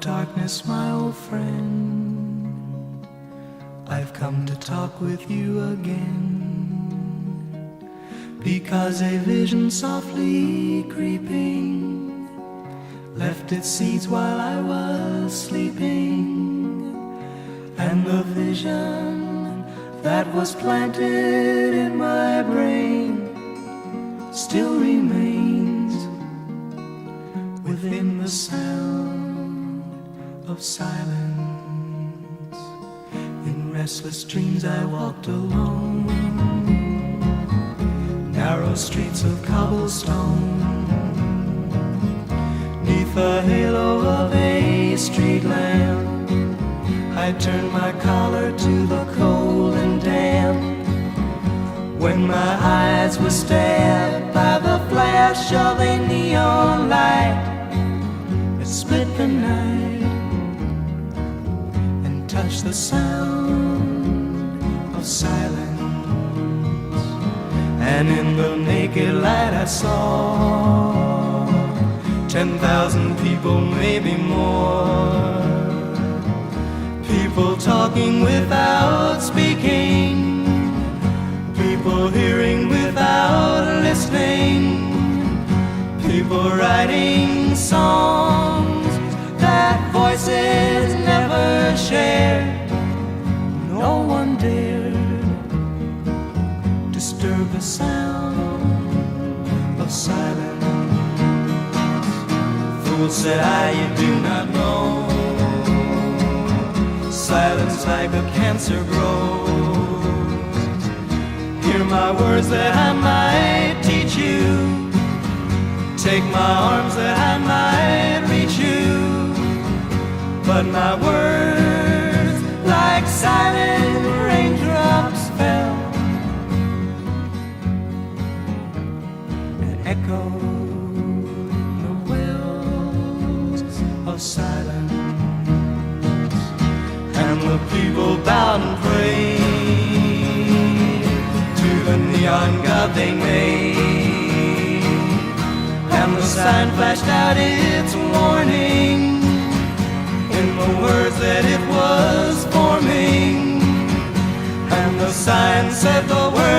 darkness, my old friend, I've come to talk with you again, because a vision softly creeping left its seeds while I was sleeping, and the vision that was planted in my brain still remains within the sound of silence. In restless dreams I walked alone, narrow streets of cobblestone, neath the halo of a street lamp. I turned my collar to the cold and damp, when my eyes were stabbed by the flash of a neon light that split the night and touched the sound of silence. And in the naked light I saw 10,000 people, maybe more, people talking without speaking, people hearing without listening, people writing songs that voices never shared. No one dared disturb the sound of silence. Fool, said I, you do not know, silence like a cancer grows. Hear my words that I might teach you, take my arms that I might reach you, but my words like silent raindrops fell and echoed the wells of silence. And the people bowed and prayed to the neon god they made, and the sign flashed out its warning in the words that it was forming, and the sign said the words